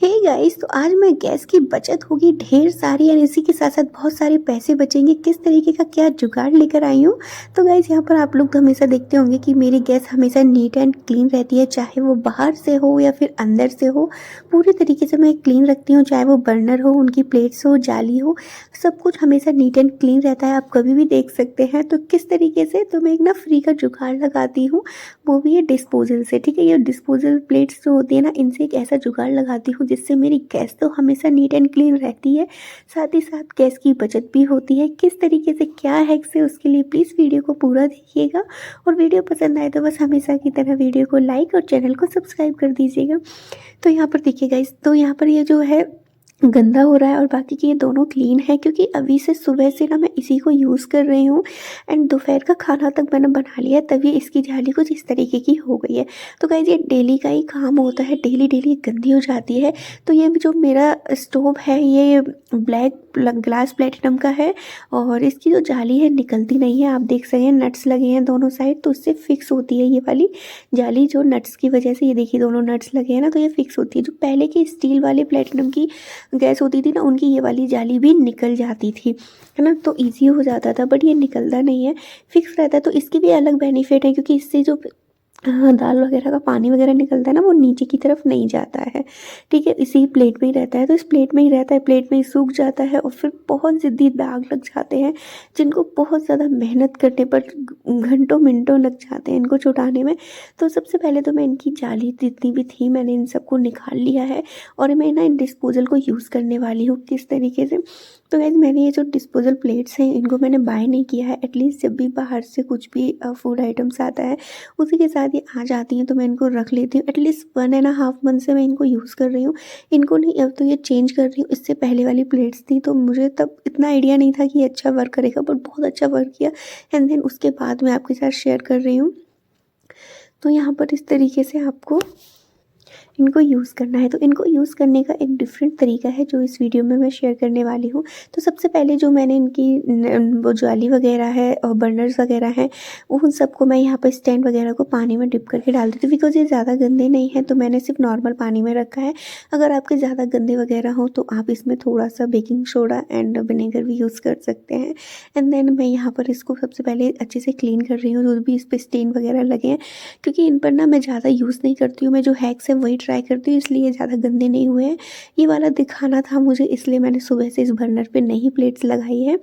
Hey guys, तो आज मैं गैस की बचत होगी ढेर सारी और इसी के साथ साथ बहुत सारे पैसे बचेंगे, किस तरीके का क्या जुगाड़ लेकर आई हूँ। तो गाइस, यहाँ पर आप लोग तो हमेशा देखते होंगे कि मेरी गैस हमेशा नीट एंड क्लीन रहती है, चाहे वो बाहर से हो या फिर अंदर से हो। पूरी तरीके से मैं क्लीन रखती हूँ, चाहे वो बर्नर हो, उनकी प्लेट्स हो, जाली हो, सब कुछ हमेशा नीट एंड क्लीन रहता है। आप कभी भी देख सकते हैं। तो किस तरीके से, तो मैं एक ना फ्री का जुगाड़ लगाती हूँ, वो भी है डिस्पोजल से। ठीक है, ये डिस्पोजल प्लेट्स जो होती है ना, इनसे एक ऐसा जुगाड़ लगाती हूँ जिससे मेरी गैस तो हमेशा नीट एंड क्लीन रहती है, साथ ही साथ गैस की बचत भी होती है। किस तरीके से, क्या हैक्स है, उसके लिए प्लीज़ वीडियो को पूरा देखिएगा। और वीडियो पसंद आए तो बस हमेशा की तरह वीडियो को लाइक और चैनल को सब्सक्राइब कर दीजिएगा। तो यहाँ पर देखिएगा, इस तो यहाँ पर ये जो है गंदा हो रहा है और बाकी के ये दोनों क्लीन है, क्योंकि अभी से सुबह से ना मैं इसी को यूज़ कर रही हूँ एंड दोपहर का खाना तक मैंने बना लिया, तभी इसकी जाली कुछ इस तरीके की हो गई है। तो गाइस, ये डेली का ही काम होता है, डेली डेली गंदी हो जाती है। तो ये जो मेरा स्टोव है, ये ब्लैक ग्लास प्लेटिनम का है और इसकी जो जाली है निकलती नहीं है। आप देख सकते हैं, नट्स लगे हैं दोनों साइड, तो उससे फिक्स होती है ये वाली जाली, जो नट्स की वजह से, ये देखिए दोनों नट्स लगे हैं ना, तो ये फिक्स होती है। जो पहले की स्टील वाले प्लेटिनम की गैस होती थी ना, उनकी ये वाली जाली भी निकल जाती थी, है ना, तो इजी हो जाता था। बट ये निकलता नहीं है, फिक्स रहता है। तो इसकी भी अलग बेनिफिट है, क्योंकि इससे जो दाल वगैरह का पानी वगैरह निकलता है ना, वो नीचे की तरफ नहीं जाता है। ठीक है, इसी प्लेट में ही रहता है, तो इस प्लेट में ही रहता है, प्लेट में ही सूख जाता है और फिर बहुत ज़िद्दी दाग लग जाते हैं, जिनको बहुत ज़्यादा मेहनत करने पर घंटों मिनटों लग जाते हैं इनको छुटाने में। तो सबसे पहले तो मैं इनकी जाली जितनी भी थी, मैंने इन सबको निकाल लिया है और मैं ना इन डिस्पोजल को यूज़ करने वाली हूँ। किस तरीके से, तो गाइस, मैंने ये जो डिस्पोजल प्लेट्स हैं, इनको मैंने बाय नहीं किया है। एटलीस्ट जब भी बाहर से कुछ भी फूड आइटम्स आता है, उसी के साथ ये आ जाती हैं, तो मैं इनको रख लेती हूँ। एटलीस्ट 1.5 मंथ से मैं इनको यूज़ कर रही हूँ। इनको नहीं, अब तो ये चेंज कर रही हूँ। इससे पहले वाली प्लेट्स थी, तो मुझे तब इतना आइडिया नहीं था कि ये अच्छा वर्क करेगा, बट बहुत अच्छा वर्क किया। एंड देन उसके बाद मैं आपके साथ शेयर कर रही हूँ। तो यहाँ पर इस तरीके से आपको इनको यूज़ करना है। तो इनको यूज़ करने का एक डिफरेंट तरीका है, जो इस वीडियो में मैं शेयर करने वाली हूँ। तो सबसे पहले जो मैंने इनकी वो जाली वगैरह है और बर्नर्स वगैरह हैं, उन सबको मैं यहाँ पर स्टैंड वगैरह को पानी में डिप करके डाल देती हूँ, बिकॉज़ ये ज़्यादा गंदे नहीं हैं, तो मैंने सिर्फ नॉर्मल पानी में रखा है। अगर आपके ज़्यादा गंदे वगैरह हो, तो आप इसमें थोड़ा सा बेकिंग सोडा एंड विनेगर भी यूज़ कर सकते हैं। एंड देन मैं यहाँ पर इसको सबसे पहले अच्छे से क्लीन कर रही हूँ, जो भी इस पर स्टेन वगैरह लगे हैं, क्योंकि इन पर ना मैं ज़्यादा यूज़ नहीं करती हूँ। मैं जो हैक्स है वही ट्राई करती हूँ, इसलिए ज़्यादा गंदे नहीं हुए हैं। ये वाला दिखाना था मुझे, इसलिए मैंने सुबह से इस बर्नर पे नहीं प्लेट्स लगाई है,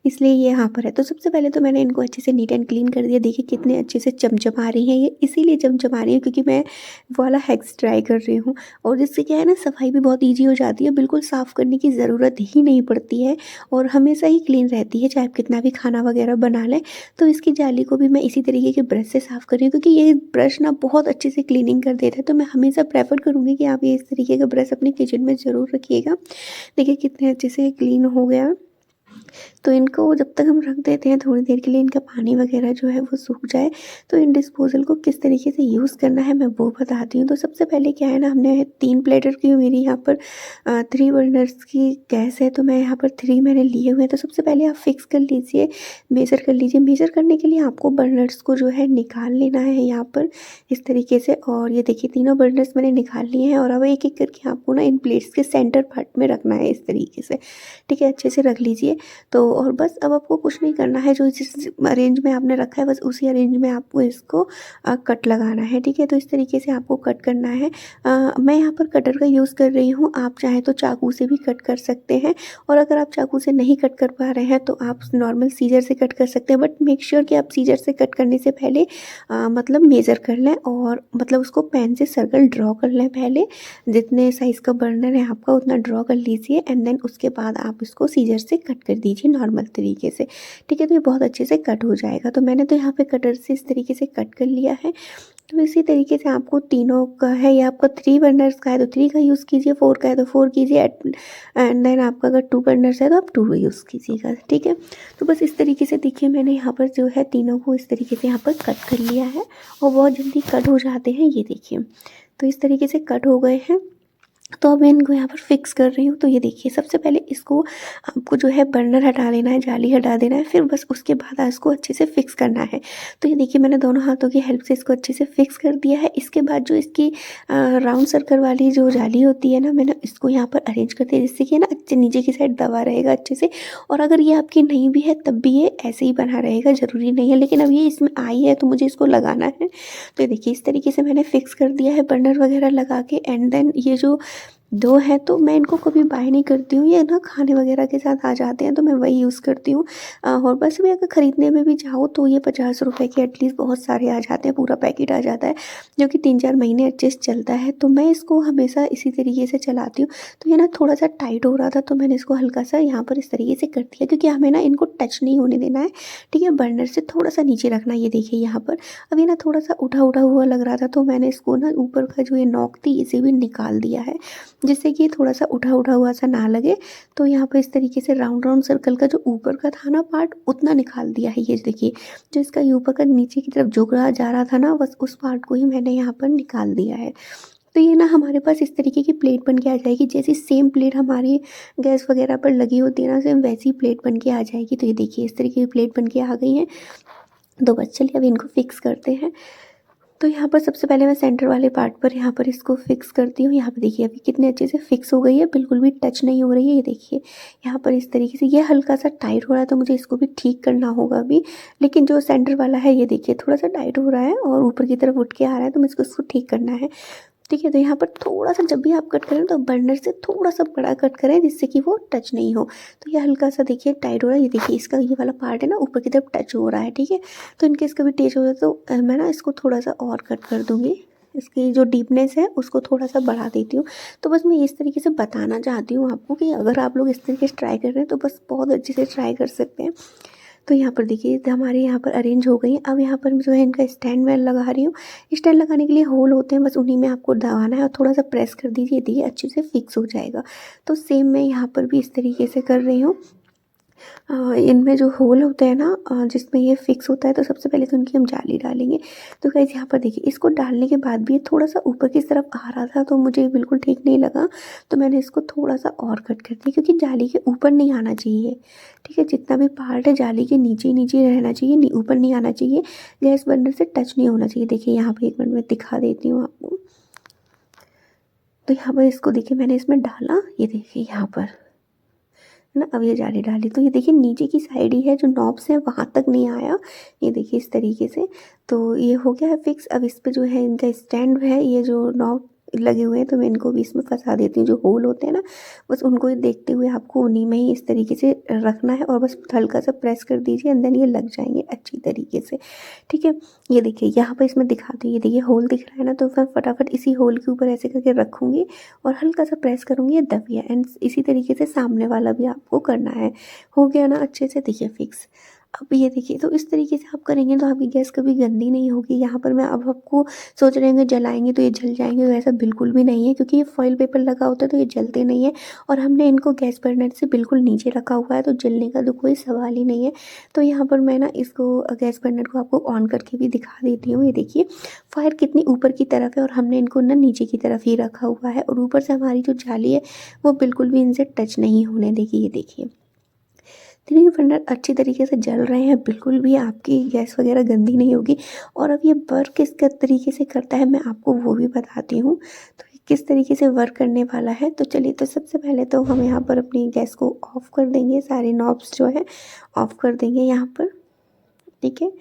इसलिए ये यहाँ पर है। तो सबसे पहले तो मैंने इनको अच्छे से नीट एंड क्लीन कर दिया। देखिए कितने अच्छे से चमचमा रही हैं ये, इसीलिए चमचमा रही है क्योंकि मैं वो वाला हैक्स ट्राई कर रही हूँ। और जिससे क्या है ना, सफाई भी बहुत ईजी हो जाती है, बिल्कुल साफ़ करने की ज़रूरत ही नहीं पड़ती है और हमेशा ही क्लीन रहती है, चाहे आप कितना भी खाना वगैरह बना लें। तो इसकी जाली को भी मैं इसी तरीके के ब्रश से साफ़ कर रही हूँ, क्योंकि ये ब्रश ना बहुत अच्छे से क्लीनिंग कर देता है। तो मैं हमेशा प्रेफर करूँगी कि आप ये इस तरीके का ब्रश अपने किचन में ज़रूर रखिएगा। देखिए कितने अच्छे से क्लीन हो गया। तो इनको जब तक हम रख देते हैं थोड़ी देर के लिए, इनका पानी वगैरह जो है वो सूख जाए, तो इन डिस्पोज़ल को किस तरीके से यूज़ करना है मैं वो बताती हूँ। तो सबसे पहले क्या है ना, हमने 3 प्लेटर की, मेरी यहाँ पर 3 बर्नर्स की गैस है, तो मैं यहाँ पर 3 मैंने लिए हुए हैं। तो सबसे पहले आप फिक्स कर लीजिए, मेज़र कर लीजिए। मेज़र करने के लिए आपको बर्नर्स को जो है निकाल लेना है यहाँ पर इस तरीके से। और ये देखिए तीनों बर्नर्स मैंने निकाल लिए हैं और अब एक-एक करके आपको ना इन प्लेट्स के सेंटर पार्ट में रखना है इस तरीके से। ठीक है, अच्छे से रख लीजिए। तो और बस अब आपको कुछ नहीं करना है, जो जिस अरेंज में आपने रखा है बस उसी अरेंज में आपको इसको कट लगाना है। ठीक है, तो इस तरीके से आपको कट करना है। मैं यहाँ पर कटर का यूज़ कर रही हूँ, आप चाहें तो चाकू से भी कट कर सकते हैं, और अगर आप चाकू से नहीं कट कर पा रहे हैं तो आप नॉर्मल सीजर से कट कर सकते हैं। बट मेक श्योर कि आप सीजर से कट करने से पहले मतलब मेज़र कर लें और मतलब उसको पेन से सर्कल ड्रॉ कर लें पहले। जितने साइज़ का बर्नर है आपका उतना ड्रॉ कर लीजिए एंड देन उसके बाद आप इसको सीजर से कट कर दीजिए नॉर्मल तरीके से। ठीक है, तो ये बहुत अच्छे से कट हो जाएगा। तो मैंने तो यहाँ पे कटर से इस तरीके से कट कर लिया है। तो इसी तरीके से आपको तीनों का है, या आपका 3 बर्नर्स का है तो 3 का यूज़ कीजिए, 4 का है तो 4 कीजिए एंड देन आपका अगर 2 बर्नर्स है तो आप 2 यूज़ कीजिएगा। ठीक है, तो बस इस तरीके से देखिए मैंने यहाँ पर जो है तीनों को इस तरीके से यहाँ पर कट कर लिया है और बहुत जल्दी कट हो जाते हैं, ये देखिए। तो इस तरीके से कट हो गए हैं। तो अब मैं इनको यहाँ पर फिक्स कर रही हूँ। तो ये देखिए, सबसे पहले इसको आपको जो है बर्नर हटा लेना है, जाली हटा देना है, फिर बस उसके बाद इसको अच्छे से फिक्स करना है। तो ये देखिए, मैंने दोनों हाथों की हेल्प से इसको अच्छे से फिक्स कर दिया है। इसके बाद जो इसकी राउंड सर्कल वाली जो जाली होती है ना, मैंने इसको यहाँ पर अरेंज कर दिया, जिससे कि ना अच्छे नीचे की साइड दबा रहेगा अच्छे से। और अगर ये आपकी नहीं भी है तब भी ये ऐसे ही बना रहेगा, ज़रूरी नहीं है। लेकिन अब ये इसमें आई है तो मुझे इसको लगाना है। तो ये देखिए, इस तरीके से मैंने फिक्स कर दिया है बर्नर वगैरह लगा के। एंड देन ये जो 2 हैं तो मैं इनको कभी बाय नहीं करती हूँ, ये ना खाने वगैरह के साथ आ जाते हैं तो मैं वही यूज़ करती हूँ। और बस भी अगर ख़रीदने में भी जाओ तो ये 50 रुपए के एटलीस्ट बहुत सारे आ जाते हैं, पूरा पैकेट आ जाता है, जो कि 3-4 महीने अच्छे से चलता है। तो मैं इसको हमेशा इसी तरीके से चलाती हूँ। तो ये ना थोड़ा-सा टाइट हो रहा था तो मैंने इसको हल्का-सा यहाँ पर इस तरीके से कर दिया, क्योंकि हमें ना इनको टच नहीं होने देना है, ठीक है? बर्नर से थोड़ा-सा नीचे रखना है। ये देखिए यहाँ पर अब ये ना थोड़ा-सा उठा-उठा हुआ लग रहा था, तो मैंने इसको ना ऊपर का जो ये नोक थी इसे भी निकाल दिया है, जिससे कि थोड़ा-सा उठा-उठा हुआ सा ना लगे। तो यहाँ पे इस तरीके से राउंड-राउंड सर्कल का जो ऊपर का था ना पार्ट, उतना निकाल दिया है। ये देखिए, जो इसका ये ऊपर का नीचे की तरफ झुक रहा जा रहा था ना, बस उस पार्ट को ही मैंने यहाँ पर निकाल दिया है। तो ये ना हमारे पास इस तरीके की प्लेट बन के आ जाएगी, जैसी सेम प्लेट हमारी गैस वगैरह पर लगी होती है ना, सेम वैसी प्लेट बन के आ जाएगी। तो ये देखिए, इस तरीके की प्लेट बन के आ गई है। तो बस चलिए अब इनको फिक्स करते हैं। तो यहाँ पर सबसे पहले मैं सेंटर वाले पार्ट पर यहाँ पर इसको फिक्स करती हूँ। यहाँ पे देखिए अभी कितने अच्छे से फिक्स हो गई है, बिल्कुल भी टच नहीं हो रही है। ये देखिए, यहाँ पर इस तरीके से ये हल्का-सा टाइट हो रहा है, तो मुझे इसको भी ठीक करना होगा अभी। लेकिन जो सेंटर वाला है ये देखिए थोड़ा-सा टाइट हो रहा है और ऊपर की तरफ उठ के आ रहा है, तो मुझको इसको ठीक करना है। ठीक है, तो यहाँ पर थोड़ा-सा जब भी आप कट करें तो बर्नर से थोड़ा-सा बड़ा कट करें, जिससे कि वो टच नहीं हो। तो ये हल्का-सा देखिए टाइट हो रहा है। ये देखिए, इसका ये वाला पार्ट है ना ऊपर की तरफ टच हो रहा है, ठीक है? तो इन केस कभी टच हो जाए तो मैं ना इसको थोड़ा-सा और कट कर दूँगी। इसकी जो डीपनेस है उसको थोड़ा-सा बढ़ा देती हूँ। तो बस मैं इस तरीके से बताना चाहती हूँ आपको कि अगर आप लोग इस तरीके से ट्राई कर रहे हैं तो बस बहुत अच्छे से ट्राई कर सकते हैं। तो यहाँ पर देखिए, तो हमारे यहाँ पर अरेंज हो गई हैं। अब यहाँ पर जो है इनका स्टैंड मैं लगा रही हूँ। स्टैंड लगाने के लिए होल होते हैं, बस उन्हीं में आपको दबाना है और थोड़ा-सा प्रेस कर दीजिए, देखिए अच्छे से फिक्स हो जाएगा। तो सेम मैं यहाँ पर भी इस तरीके से कर रही हूँ। इनमें जो होल होते हैं ना, जिसमें ये फिक्स होता है, तो सबसे पहले तो इनकी हम जाली डालेंगे। तो गाइस यहाँ पर देखिए, इसको डालने के बाद भी ये थोड़ा-सा ऊपर की तरफ आ रहा था, तो मुझे बिल्कुल ठीक नहीं लगा। तो मैंने इसको थोड़ा-सा और कट कर दिया, क्योंकि जाली के ऊपर नहीं आना चाहिए, ठीक है? जितना भी पार्ट है जाली के नीचे-नीचे रहना चाहिए, ऊपर नहीं आना चाहिए। गैस बर्नर से टच नहीं होना चाहिए। देखिए यहाँ पे 1 मिनट में दिखा देती हूँ आपको। तो यहाँ पर इसको देखिए मैंने इसमें डाला, ये देखिए यहाँ पर है ना, अब ये जाली डाली तो ये देखिए नीचे की साइड ही है, जो नॉब्स हैं वहाँ तक नहीं आया। ये देखिए इस तरीके से। तो ये हो गया है फिक्स। अब इस पे जो है इनका स्टैंड है, ये जो नॉब लगे हुए हैं, तो मैं इनको भी इसमें फंसा देती हूँ। जो होल होते हैं ना, बस उनको ही देखते हुए आपको उन्हीं में ही इस तरीके से रखना है और बस हल्का सा प्रेस कर दीजिए, एंड देन ये लग जाएंगे अच्छी तरीके से, ठीक है? ये देखिए यहाँ पर इसमें दिखाती हूँ, ये देखिए होल दिख रहा है ना, तो मैं फटाफट इसी होल के ऊपर ऐसे करके रखूँगी और हल्का सा प्रेस करूँगी, ये दब गया। एंड इसी तरीके से सामने वाला भी आपको करना है। हो गया ना अच्छे से, देखिए फिक्स। अब ये देखिए, तो इस तरीके से आप करेंगे तो आपकी गैस कभी गंदी नहीं होगी। यहाँ पर मैं अब आपको सोच रहे होंगे जलाएँगे तो ये जल जाएँगे, तो ऐसा बिल्कुल भी नहीं है, क्योंकि ये फॉइल पेपर लगा होता है तो ये जलते नहीं है। और हमने इनको गैस बर्नर से बिल्कुल नीचे रखा हुआ है, तो जलने का तो कोई सवाल ही नहीं है। तो यहाँ पर मैं ना इसको गैस बर्नर को आपको ऑन करके भी दिखा देती हूँ। ये देखिए फायर कितनी ऊपर की तरफ है और हमने इनको ना नीचे की तरफ ही रखा हुआ है, और ऊपर से हमारी जो जाली है वो बिल्कुल भी इनसे टच नहीं होने देगी। ये देखिए, देखिए बर्नर अच्छी तरीके से जल रहे हैं, बिल्कुल भी आपकी गैस वगैरह गंदी नहीं होगी। और अब ये वर्क किस तरीके से करता है मैं आपको वो भी बताती हूँ। तो ये किस तरीके से वर्क करने वाला है, तो चलिए, तो सबसे पहले तो हम यहाँ पर अपनी गैस को ऑफ़ कर देंगे, सारे नॉब्स जो है ऑफ़ कर देंगे यहाँ पर, ठीक है?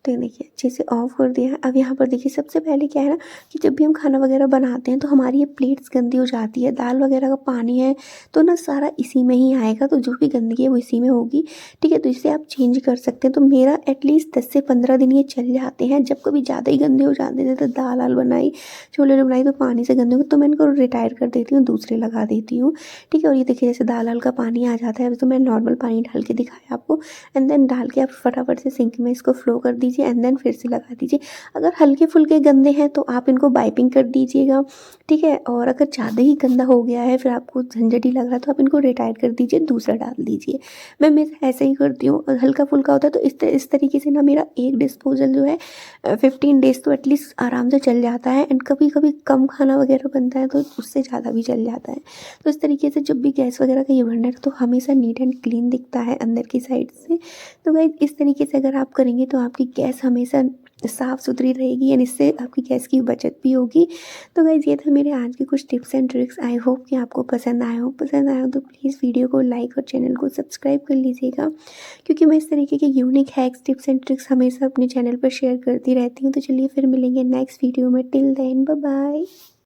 तो ये देखिए अच्छे से ऑफ़ कर दिया है। अब यहाँ पर देखिए, सबसे पहले क्या है ना, कि जब भी हम खाना वगैरह बनाते हैं तो हमारी ये प्लेट्स गंदी हो जाती है, दाल वगैरह का पानी है तो ना सारा इसी में ही आएगा, तो जो भी गंदगी है वो इसी में होगी, ठीक है? तो इसे आप चेंज कर सकते हैं। तो मेरा एटलीस्ट 10 से 15 दिन ये चल जाते हैं। जब कभी ज़्यादा ही गंदे हो जाते थे, तो दाल वाल बनाई, छोले बनाई, तो पानी से गंदे हो गए, तो मैं इनको रिटायर कर देती हूँ, दूसरे लगा देती हूँ, ठीक है? और ये देखिए जैसे दाल वाल का पानी आ जाता है, अभी तो मैं नॉर्मल पानी डाल के दिखाया आपको। एंड देन डाल के आप फटाफट से सिंक में इसको फ्लो कर दीजिए। लीजिए एंड देन फिर से लगा दीजिए। अगर हल्के-फुल्के गंदे हैं तो आप इनको वाइपिंग कर दीजिएगा, ठीक है? और अगर ज़्यादा ही गंदा हो गया है, फिर आपको झंझट ही लग रहा है, तो आप इनको रिटायर कर दीजिए, दूसरा डाल दीजिए। मैं हमेशा ऐसे ही करती हूँ और हल्का-फुल्का होता है तो इस तरीके से ना मेरा एक डिस्पोज़ल जो है 15 डेज़ तो एटलीस्ट आराम से चल जाता है एंड कभी-कभी कम खाना वगैरह बनता है तो उससे ज़्यादा भी चल जाता है। तो इस तरीके से जब भी गैस वगैरह का ये बर्नर है तो हमेशा नीट एंड क्लीन दिखता है अंदर की साइड से। तो गाइज़ इस तरीके से अगर आप करेंगे तो आपकी गैस हमेशा साफ़-सुथरी रहेगी एंड इससे आपकी गैस की बचत भी होगी। तो गाइज़ ये थे मेरे आज के कुछ tips and tricks. I hope कि आपको पसंद आया हो। पसंद आया हो तो प्लीज़ वीडियो को लाइक और चैनल को सब्सक्राइब कर लीजिएगा, क्योंकि मैं इस तरीके के unique hacks, tips and tricks हमेशा अपने चैनल पर शेयर करती रहती हूँ। तो चलिए फिर मिलेंगे नेक्स्ट वीडियो में। Till then bye bye.